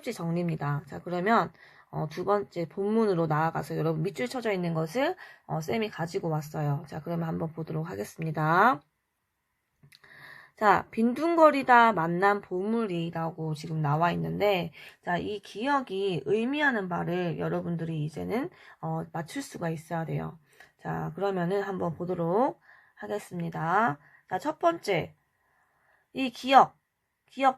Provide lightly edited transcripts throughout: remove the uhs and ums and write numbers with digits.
학습지 정리입니다. 자, 그러면 두 번째 본문으로 나아가서 여러분 밑줄 쳐져 있는 것을 쌤이 가지고 왔어요. 자, 그러면 한번 보도록 하겠습니다. 자, 빈둥거리다 만난 보물이라고 지금 나와 있는데, 자, 이 기억이 의미하는 바를 여러분들이 이제는 맞출 수가 있어야 돼요. 자, 그러면은 한번 보도록 하겠습니다. 자, 첫 번째, 이 기억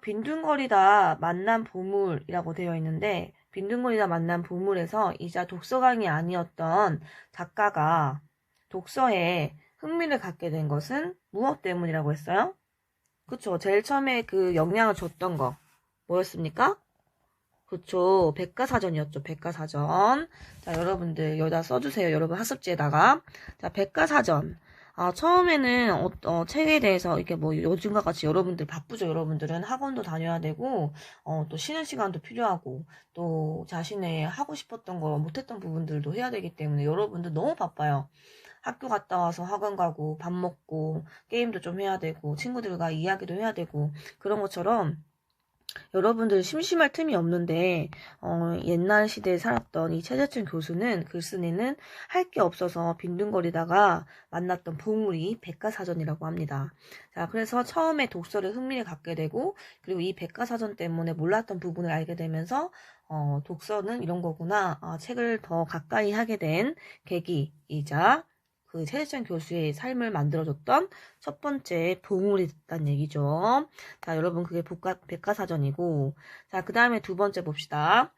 빈둥거리다 만난 보물이라고 되어 있는데, 빈둥거리다 만난 보물에서 이자 독서강이 아니었던 작가가 독서에 흥미를 갖게 된 것은 무엇 때문이라고 했어요? 그쵸. 제일 처음에 그 영향을 줬던 거 뭐였습니까? 그쵸. 백과사전이었죠. 백과사전. 자, 여러분들 여기다 써주세요. 여러분 학습지에다가. 자, 백과사전. 처음에는 책에 대해서 이렇게 뭐 요즘과 같이 여러분들 바쁘죠. 여러분들은 학원도 다녀야 되고 또 쉬는 시간도 필요하고 또 자신의 하고 싶었던 거 못했던 부분들도 해야 되기 때문에 여러분들 너무 바빠요. 학교 갔다 와서 학원 가고 밥 먹고 게임도 좀 해야 되고 친구들과 이야기도 해야 되고 그런 것처럼 여러분들 심심할 틈이 없는데 옛날 시대에 살았던 이 최재춘 교수는 글쓴이는 할 게 없어서 빈둥거리다가 만났던 보물이 백과사전이라고 합니다. 자, 그래서 처음에 독서를 흥미를 갖게 되고 그리고 이 백과사전 때문에 몰랐던 부분을 알게 되면서 독서는 이런 거구나. 책을 더 가까이 하게 된 계기이자 그 최재천 교수의 삶을 만들어줬던 첫 번째 보물이 됐다는 얘기죠. 자, 여러분 그게 백과사전이고 자, 그 다음에 두 번째 봅시다.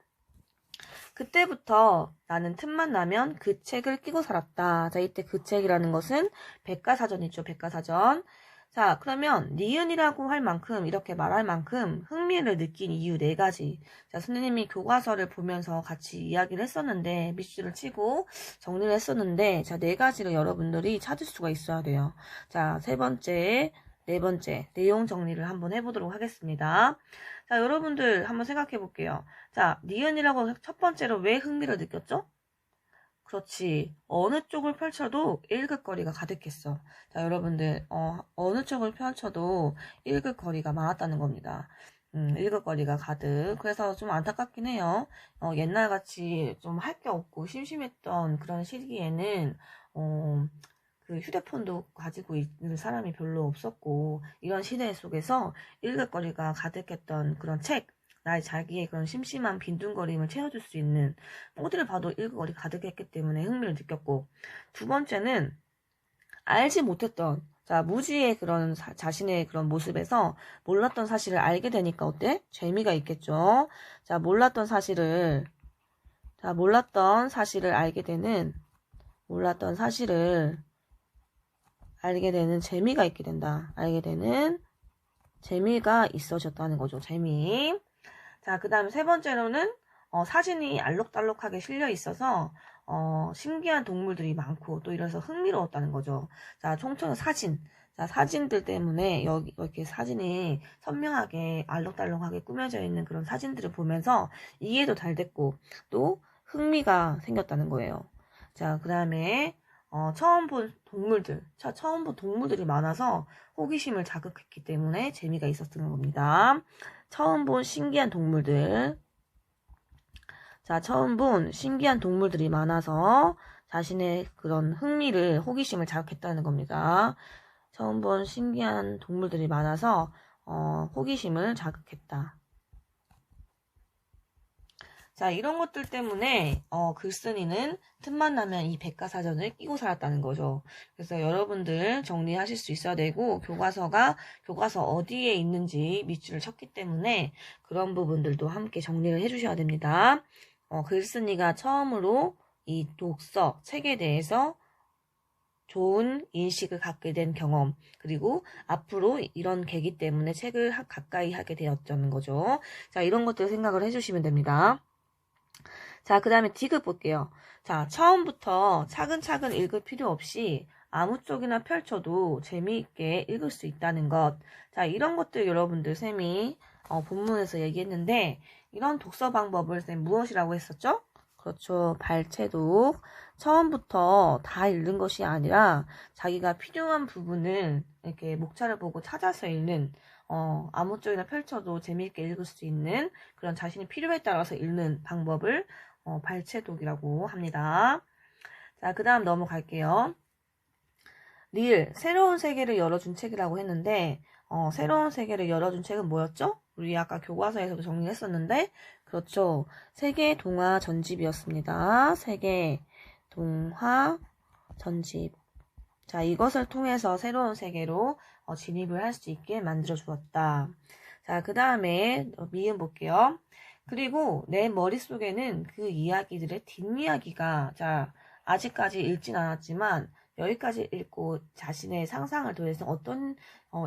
그때부터 나는 틈만 나면 그 책을 끼고 살았다. 자, 이때 그 책이라는 것은 백과사전이죠. 백과사전. 자, 그러면 니은이라고 할 만큼 이렇게 말할 만큼 흥미를 느낀 이유 4가지. 자, 선생님이 교과서를 보면서 같이 이야기를 했었는데 밑줄을 치고 정리를 했었는데 자, 4가지를 여러분들이 찾을 수가 있어야 돼요. 자, 세 번째, 네 번째 내용 정리를 한번 해보도록 하겠습니다. 자, 여러분들 한번 생각해 볼게요. 자, 니은이라고 첫 번째로 왜 흥미를 느꼈죠? 그렇지. 어느 쪽을 펼쳐도 읽을 거리가 가득했어. 자, 여러분들, 어느 쪽을 펼쳐도 읽을 거리가 많았다는 겁니다. 읽을 거리가 가득. 그래서 좀 안타깝긴 해요. 옛날같이 좀 할 게 없고 심심했던 그런 시기에는, 그 휴대폰도 가지고 있는 사람이 별로 없었고, 이런 시대 속에서 읽을 거리가 가득했던 그런 책, 나의 자기의 그런 심심한 빈둥거림을 채워줄 수 있는 어디를 봐도 읽을거리 가득했기 때문에 흥미를 느꼈고 두 번째는 알지 못했던 자 무지의 그런 자신의 그런 모습에서 몰랐던 사실을 알게 되니까 어때? 재미가 있겠죠. 자 몰랐던 사실을 알게 되는 재미가 있게 된다. 알게 되는 재미가 있어졌다는 거죠. 재미. 자, 그 다음에 세 번째로는 사진이 알록달록하게 실려 있어서 신기한 동물들이 많고 또 이래서 흥미로웠다는 거죠. 자, 총체적 사진. 자, 사진들 때문에 여기 이렇게 사진이 선명하게 알록달록하게 꾸며져 있는 그런 사진들을 보면서 이해도 잘 됐고 또 흥미가 생겼다는 거예요. 자, 그 다음에 처음 본 동물들이 많아서 호기심을 자극했기 때문에 재미가 있었던 겁니다. 처음 본 신기한 동물들. 자, 처음 본 신기한 동물들이 많아서 자신의 그런 호기심을 자극했다는 겁니다. 처음 본 신기한 동물들이 많아서 호기심을 자극했다. 자, 이런 것들 때문에 글쓴이는 틈만 나면 이 백과사전을 끼고 살았다는 거죠. 그래서 여러분들 정리하실 수 있어야 되고 교과서 어디에 있는지 밑줄을 쳤기 때문에 그런 부분들도 함께 정리를 해주셔야 됩니다. 글쓴이가 처음으로 이 독서, 책에 대해서 좋은 인식을 갖게 된 경험 그리고 앞으로 이런 계기 때문에 책을 가까이 하게 되었다는 거죠. 자, 이런 것들 생각을 해주시면 됩니다. 자, 그 다음에 디귿 볼게요. 자, 처음부터 차근차근 읽을 필요 없이 아무 쪽이나 펼쳐도 재미있게 읽을 수 있다는 것. 자, 이런 것들 여러분들 쌤이 본문에서 얘기했는데 이런 독서 방법을 쌤 무엇이라고 했었죠? 그렇죠. 발췌독. 처음부터 다 읽는 것이 아니라 자기가 필요한 부분을 이렇게 목차를 보고 찾아서 읽는 아무 쪽이나 펼쳐도 재미있게 읽을 수 있는 그런 자신이 필요에 따라서 읽는 방법을 발췌독이라고 합니다. 자, 그 다음 넘어갈게요. 리을, 새로운 세계를 열어준 책이라고 했는데 새로운 세계를 열어준 책은 뭐였죠? 우리 아까 교과서에서도 정리했었는데 그렇죠. 세계 동화 전집이었습니다. 세계 동화 전집. 자, 이것을 통해서 새로운 세계로 진입을 할 수 있게 만들어 주었다. 자, 그 다음에 미음 볼게요. 그리고 내 머릿속에는 그 이야기들의 뒷이야기가, 자, 아직까지 읽진 않았지만 여기까지 읽고 자신의 상상을 더해서 어떤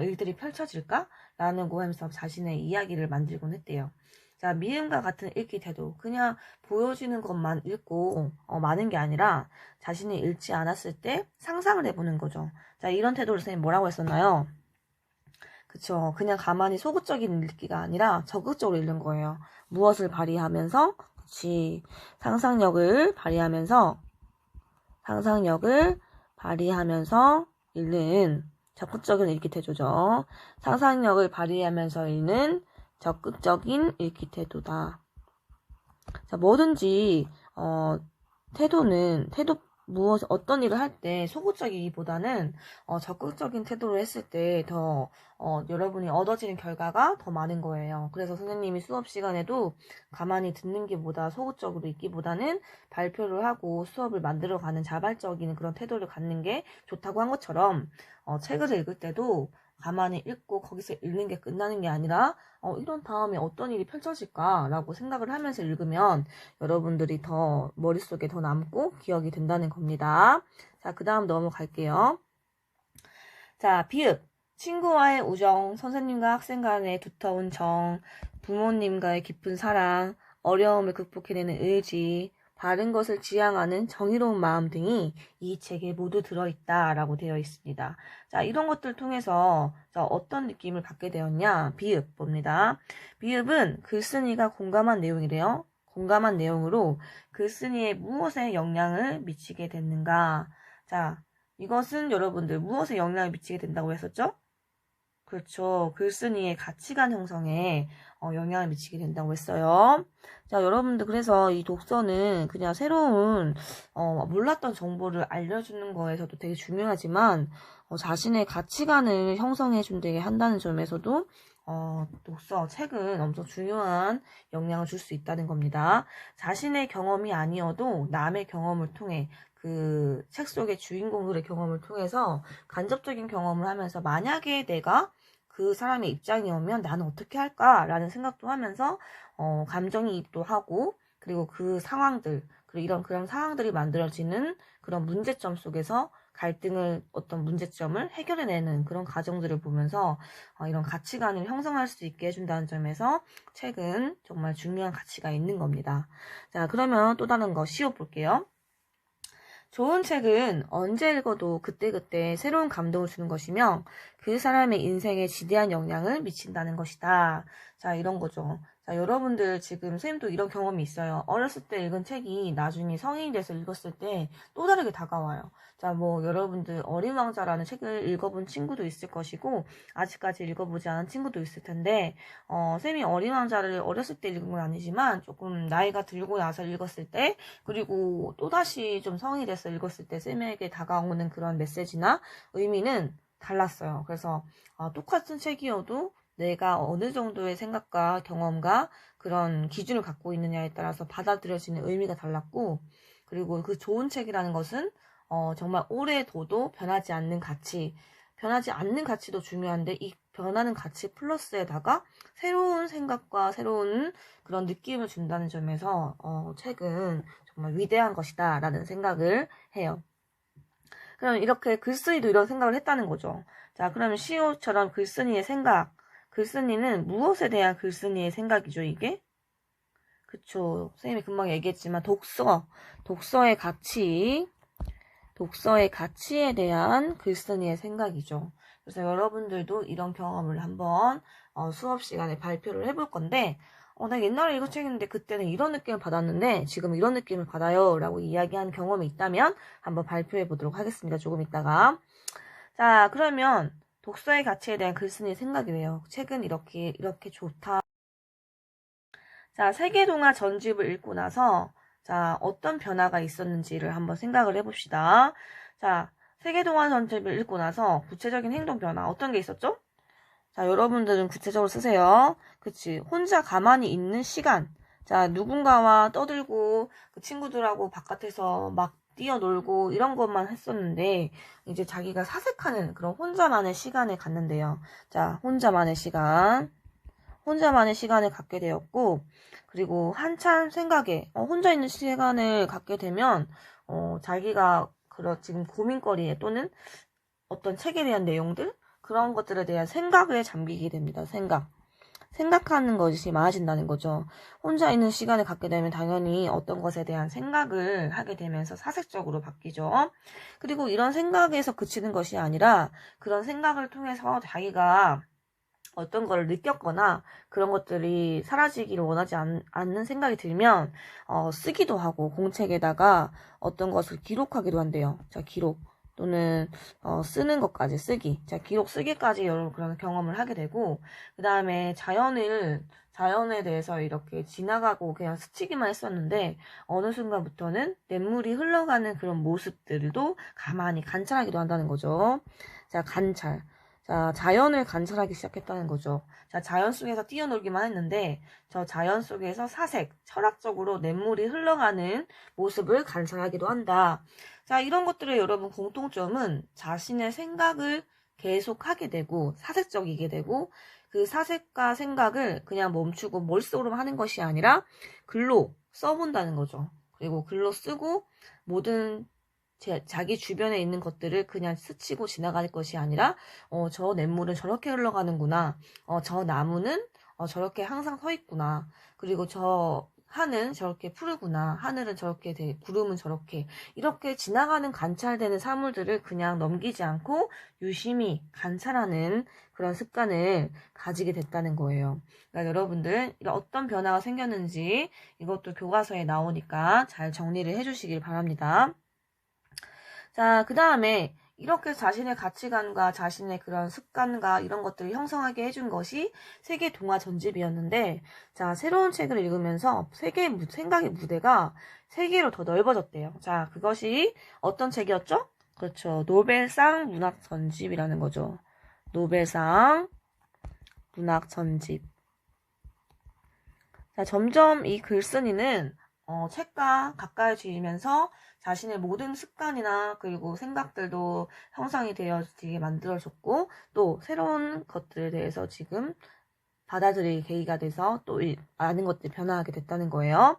일들이 펼쳐질까? 라는 거 하면서 자신의 이야기를 만들곤 했대요. 자, 미음과 같은 읽기 태도. 그냥 보여지는 것만 읽고 많은 게 아니라 자신이 읽지 않았을 때 상상을 해보는 거죠. 자, 이런 태도를 선생님 뭐라고 했었나요? 그쵸. 그냥 가만히 소극적인 읽기가 아니라 적극적으로 읽는 거예요. 무엇을 발휘하면서? 그치. 상상력을 발휘하면서 읽는 적극적인 읽기 태도죠. 상상력을 발휘하면서 읽는 적극적인 읽기 태도다. 자, 뭐든지 어떤 일을 할 때 소극적이기보다는 적극적인 태도로 했을 때 더 여러분이 얻어지는 결과가 더 많은 거예요. 그래서 선생님이 수업 시간에도 가만히 듣는 게보다 소극적으로 있기보다는 발표를 하고 수업을 만들어가는 자발적인 그런 태도를 갖는 게 좋다고 한 것처럼 책을 읽을 때도 가만히 읽고 거기서 읽는 게 끝나는 게 아니라 이런 다음에 어떤 일이 펼쳐질까라고 생각을 하면서 읽으면 여러분들이 더 머릿속에 더 남고 기억이 된다는 겁니다. 자, 그 다음 넘어갈게요. 자, 비읍. 친구와의 우정, 선생님과 학생 간의 두터운 정, 부모님과의 깊은 사랑, 어려움을 극복해내는 의지, 바른 것을 지향하는 정의로운 마음 등이 이 책에 모두 들어있다라고 되어 있습니다. 자, 이런 것들 통해서 어떤 느낌을 받게 되었냐? 비읍 봅니다. 비읍은 글쓴이가 공감한 내용이래요. 공감한 내용으로 글쓴이의 무엇에 영향을 미치게 됐는가? 자, 이것은 여러분들 무엇에 영향을 미치게 된다고 했었죠? 그렇죠. 글쓴이의 가치관 형성에 영향을 미치게 된다고 했어요. 자, 여러분들 그래서 이 독서는 그냥 새로운 몰랐던 정보를 알려주는 거에서도 되게 중요하지만 자신의 가치관을 형성해 준다게 한다는 점에서도 책은 엄청 중요한 영향을 줄 수 있다는 겁니다. 자신의 경험이 아니어도 남의 경험을 통해 그 책 속의 주인공들의 경험을 통해서 간접적인 경험을 하면서 만약에 내가 그 사람의 입장이 오면 나는 어떻게 할까라는 생각도 하면서 감정이입도 하고 그리고 그 상황들 그리고 그런 상황들이 만들어지는 그런 문제점 속에서 어떤 문제점을 해결해내는 그런 과정들을 보면서 이런 가치관을 형성할 수 있게 해준다는 점에서 책은 정말 중요한 가치가 있는 겁니다. 자, 그러면 또 다른 거 시옷볼게요. 좋은 책은 언제 읽어도 그때그때 새로운 감동을 주는 것이며 그 사람의 인생에 지대한 영향을 미친다는 것이다. 자, 이런 거죠. 자, 여러분들 지금 선생님도 이런 경험이 있어요. 어렸을 때 읽은 책이 나중에 성인이 돼서 읽었을 때 또 다르게 다가와요. 자, 뭐 여러분들 어린 왕자라는 책을 읽어본 친구도 있을 것이고 아직까지 읽어보지 않은 친구도 있을 텐데 쌤이 어린 왕자를 어렸을 때 읽은 건 아니지만 조금 나이가 들고 나서 읽었을 때 그리고 또다시 좀 성인이 돼서 읽었을 때 쌤에게 다가오는 그런 메시지나 의미는 달랐어요. 그래서 똑같은 책이어도 내가 어느 정도의 생각과 경험과 그런 기준을 갖고 있느냐에 따라서 받아들여지는 의미가 달랐고 그리고 그 좋은 책이라는 것은 정말 오래 둬도 변하지 않는 가치도 중요한데 이 변하는 가치 플러스에다가 새로운 생각과 새로운 그런 느낌을 준다는 점에서 책은 정말 위대한 것이다 라는 생각을 해요. 그럼 이렇게 글쓴이도 이런 생각을 했다는 거죠. 자, 그러면 시옷처럼 글쓴이의 생각 글쓴이는 무엇에 대한 글쓴이의 생각이죠, 이게? 그쵸. 선생님이 금방 얘기했지만, 독서의 가치에 대한 글쓴이의 생각이죠. 그래서 여러분들도 이런 경험을 한번 수업 시간에 발표를 해볼 건데, 나 옛날에 이거 책인데 그때는 이런 느낌을 받았는데 지금 이런 느낌을 받아요 라고 이야기한 경험이 있다면 한번 발표해 보도록 하겠습니다. 조금 있다가. 자, 그러면 독서의 가치에 대한 글쓴이 생각이래요. 책은 이렇게 좋다. 자, 세계동화 전집을 읽고 나서 자, 어떤 변화가 있었는지를 한번 생각을 해봅시다. 자, 세계동화 전집을 읽고 나서 구체적인 행동 변화 어떤 게 있었죠? 자, 여러분들은 구체적으로 쓰세요. 그치. 혼자 가만히 있는 시간. 자, 누군가와 떠들고 그 친구들하고 바깥에서 막 뛰어놀고 이런 것만 했었는데 이제 자기가 사색하는 그런 혼자만의 시간을 갖는데요. 자, 혼자만의 시간을 갖게 되었고 그리고 한참 생각에 혼자 있는 시간을 갖게 되면 자기가 지금 고민거리에 또는 어떤 책에 대한 내용들 그런 것들에 대한 생각에 잠기게 됩니다. 생각하는 것이 많아진다는 거죠. 혼자 있는 시간을 갖게 되면 당연히 어떤 것에 대한 생각을 하게 되면서 사색적으로 바뀌죠. 그리고 이런 생각에서 그치는 것이 아니라 그런 생각을 통해서 자기가 어떤 거를 느꼈거나 그런 것들이 사라지기를 원하지 않는 생각이 들면 쓰기도 하고 공책에다가 어떤 것을 기록하기도 한대요. 자, 기록 또는 쓰는 것까지 쓰기. 자, 기록 쓰기까지 여러 그런 경험을 하게 되고 그 다음에 자연에 대해서 이렇게 지나가고 그냥 스치기만 했었는데 어느 순간부터는 냇물이 흘러가는 그런 모습들도 가만히 관찰하기도 한다는 거죠. 자, 관찰. 자, 자연을 관찰하기 시작했다는 거죠. 자, 자연 속에서 뛰어놀기만 했는데 저 자연 속에서 철학적으로 냇물이 흘러가는 모습을 관찰하기도 한다. 자, 이런 것들의 여러분 공통점은 자신의 생각을 계속하게 되고 사색적이게 되고 그 사색과 생각을 그냥 멈추고 머릿속으로만 하는 것이 아니라 글로 써본다는 거죠. 그리고 글로 쓰고 모든 자기 주변에 있는 것들을 그냥 스치고 지나갈 것이 아니라 저 냇물은 저렇게 흘러가는구나. 저 나무는 저렇게 항상 서 있구나. 그리고 저 하늘은 저렇게 푸르구나. 하늘은 저렇게 돼. 구름은 저렇게. 이렇게 지나가는 관찰되는 사물들을 그냥 넘기지 않고 유심히 관찰하는 그런 습관을 가지게 됐다는 거예요. 그러니까 여러분들 이런 어떤 변화가 생겼는지 이것도 교과서에 나오니까 잘 정리를 해주시길 바랍니다. 자, 그 다음에 이렇게 자신의 가치관과 자신의 그런 습관과 이런 것들을 형성하게 해준 것이 세계 동화 전집이었는데, 자, 새로운 책을 읽으면서 생각의 무대가 세계로 더 넓어졌대요. 자, 그것이 어떤 책이었죠? 그렇죠. 노벨상 문학 전집이라는 거죠. 노벨상 문학 전집. 자, 점점 이 글쓴이는 책과 가까이지면서 자신의 모든 습관이나 그리고 생각들도 형성이 되어지게 만들어졌고 또 새로운 것들에 대해서 지금 받아들일 계기가 돼서 또 아는 것들이 변화하게 됐다는 거예요.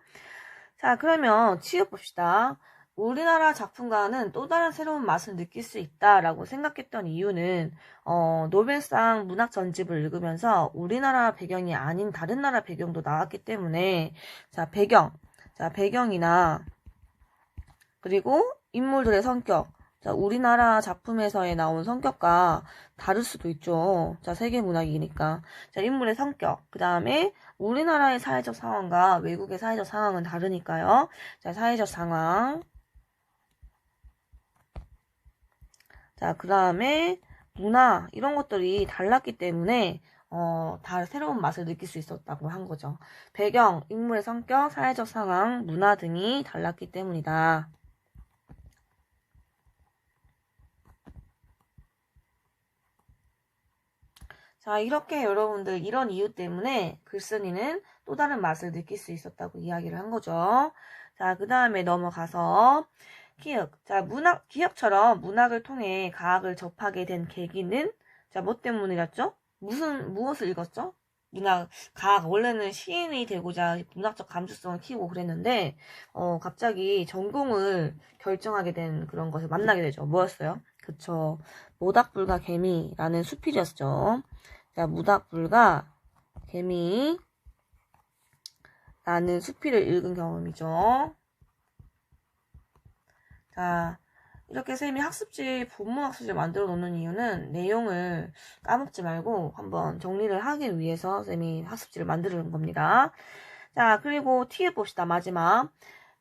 자, 그러면 치읓 봅시다. 우리나라 작품가는 또 다른 새로운 맛을 느낄 수 있다라고 생각했던 이유는 노벨상 문학 전집을 읽으면서 우리나라 배경이 아닌 다른 나라 배경도 나왔기 때문에 자, 배경이나 그리고 인물들의 성격. 자, 우리나라 작품에서의 나온 성격과 다를 수도 있죠. 자, 세계 문학이니까. 자, 인물의 성격. 그 다음에 우리나라의 사회적 상황과 외국의 사회적 상황은 다르니까요. 자, 사회적 상황. 자, 그 다음에 문화. 이런 것들이 달랐기 때문에 다 새로운 맛을 느낄 수 있었다고 한 거죠. 배경, 인물의 성격, 사회적 상황, 문화 등이 달랐기 때문이다. 자, 이렇게 여러분들 이런 이유 때문에 글쓴이는 또 다른 맛을 느낄 수 있었다고 이야기를 한 거죠. 자, 그 다음에 넘어가서 기억. 자, 기억처럼 문학을 통해 과학을 접하게 된 계기는 자, 뭐 때문이었죠? 무엇을 읽었죠? 과학. 원래는 시인이 되고자 문학적 감수성을 키우고 그랬는데, 갑자기 전공을 결정하게 된 그런 것을 만나게 되죠. 뭐였어요? 그쵸. 모닥불과 개미라는 수필이었죠. 자, 모닥불과 개미라는 수필을 읽은 경험이죠. 자, 이렇게 쌤이 본문 학습지를 만들어 놓는 이유는 내용을 까먹지 말고 한번 정리를 하기 위해서 쌤이 학습지를 만드는 겁니다. 자, 그리고 T에 봅시다. 마지막.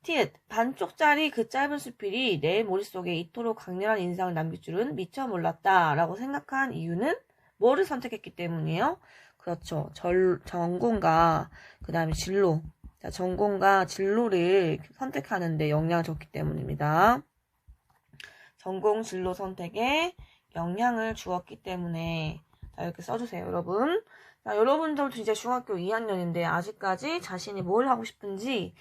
티읕, 반쪽짜리 그 짧은 수필이 내 머릿속에 이토록 강렬한 인상을 남길 줄은 미처 몰랐다 라고 생각한 이유는 뭐를 선택했기 때문이에요? 그렇죠. 전공과 그 다음에 진로. 자, 전공과 진로를 선택하는데 영향을 줬기 때문입니다. 전공 진로 선택에 영향을 주었기 때문에 자, 이렇게 써주세요, 여러분. 자, 여러분들도 이제 중학교 2학년인데 아직까지 자신이 뭘 하고 싶은지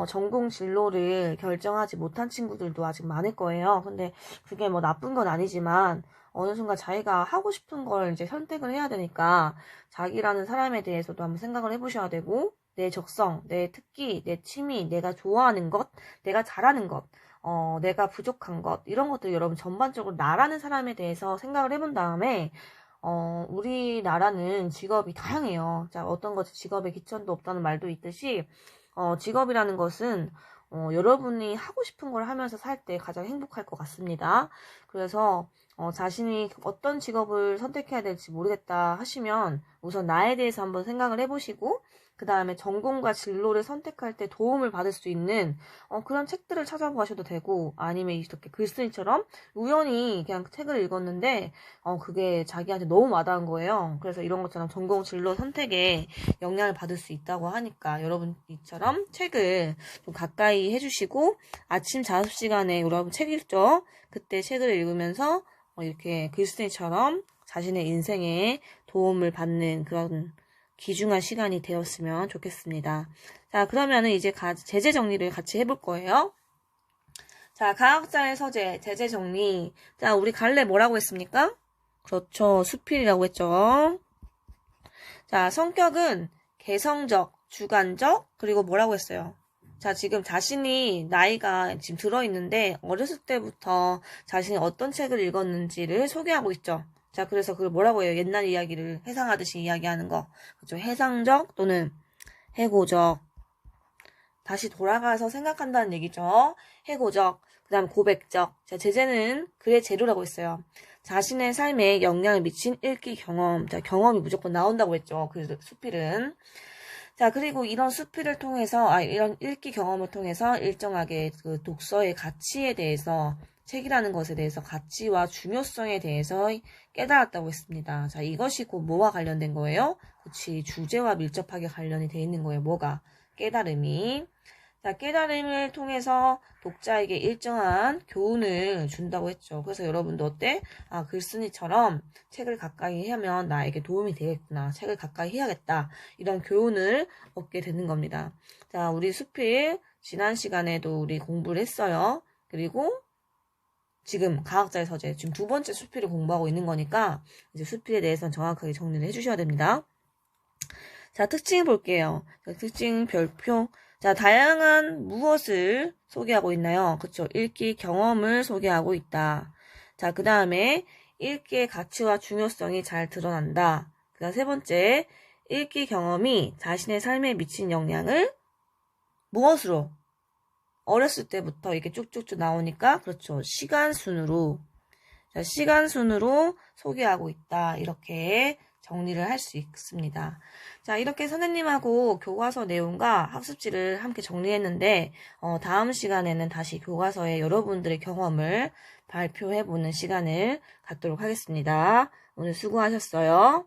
전공 진로를 결정하지 못한 친구들도 아직 많을 거예요. 근데 그게 뭐 나쁜 건 아니지만 어느 순간 자기가 하고 싶은 걸 이제 선택을 해야 되니까 자기라는 사람에 대해서도 한번 생각을 해보셔야 되고 내 적성, 내 특기, 내 취미, 내가 좋아하는 것, 내가 잘하는 것, 내가 부족한 것 이런 것들 여러분 전반적으로 나라는 사람에 대해서 생각을 해본 다음에 우리나라는 직업이 다양해요. 자, 어떤 것이 직업에 기천도 없다는 말도 있듯이, 직업이라는 것은, 여러분이 하고 싶은 걸 하면서 살 때 가장 행복할 것 같습니다. 그래서, 자신이 어떤 직업을 선택해야 될지 모르겠다 하시면, 우선 나에 대해서 한번 생각을 해보시고, 그 다음에 전공과 진로를 선택할 때 도움을 받을 수 있는 그런 책들을 찾아보셔도 되고 아니면 이렇게 글쓴이처럼 우연히 그냥 책을 읽었는데 그게 자기한테 너무 와닿은 거예요. 그래서 이런 것처럼 전공 진로 선택에 영향을 받을 수 있다고 하니까 여러분이처럼 책을 좀 가까이 해주시고 아침 자습 시간에 여러분 책 읽죠? 그때 책을 읽으면서 이렇게 글쓴이처럼 자신의 인생에 도움을 받는 그런 귀중한 시간이 되었으면 좋겠습니다. 자, 그러면은 이제 제재 정리를 같이 해볼 거예요. 자, 가학자의 서재, 제재 정리. 자, 우리 갈래 뭐라고 했습니까? 그렇죠. 수필이라고 했죠. 자, 성격은 개성적, 주관적, 그리고 뭐라고 했어요? 자, 지금 자신이 나이가 지금 들어있는데 어렸을 때부터 자신이 어떤 책을 읽었는지를 소개하고 있죠. 자, 그래서 그걸 뭐라고 해요? 옛날 이야기를 회상하듯이 이야기하는 거. 그렇죠. 해상적 또는 해고적. 다시 돌아가서 생각한다는 얘기죠. 해고적. 그 다음 고백적. 자, 제재는 글의 재료라고 했어요. 자신의 삶에 영향을 미친 읽기 경험. 자, 경험이 무조건 나온다고 했죠. 그 수필은. 자, 그리고 이런 수필을 통해서, 이런 읽기 경험을 통해서 일정하게 그 독서의 가치에 대해서 책이라는 것에 대해서 가치와 중요성에 대해서 깨달았다고 했습니다. 자, 이것이 곧 뭐와 관련된 거예요? 그치, 주제와 밀접하게 관련이 돼 있는 거예요. 뭐가? 깨달음이. 자, 깨달음을 통해서 독자에게 일정한 교훈을 준다고 했죠. 그래서 여러분도 어때? 글쓴이처럼 책을 가까이 하면 나에게 도움이 되겠구나. 책을 가까이 해야겠다. 이런 교훈을 얻게 되는 겁니다. 자, 우리 수필 지난 시간에도 우리 공부를 했어요. 그리고 지금 가학자의 서재, 지금 두 번째 수필을 공부하고 있는 거니까 이제 수필에 대해서는 정확하게 정리를 해주셔야 됩니다. 자, 특징 볼게요. 자, 특징 별표. 자, 다양한 무엇을 소개하고 있나요? 그쵸. 읽기 경험을 소개하고 있다. 자, 그 다음에 읽기의 가치와 중요성이 잘 드러난다. 그 다음 세 번째, 읽기 경험이 자신의 삶에 미친 영향을 무엇으로? 어렸을 때부터 이렇게 쭉쭉쭉 나오니까, 그렇죠. 시간 순으로. 자, 시간 순으로 소개하고 있다. 이렇게 정리를 할 수 있습니다. 자, 이렇게 선생님하고 교과서 내용과 학습지를 함께 정리했는데, 다음 시간에는 다시 교과서에 여러분들의 경험을 발표해보는 시간을 갖도록 하겠습니다. 오늘 수고하셨어요.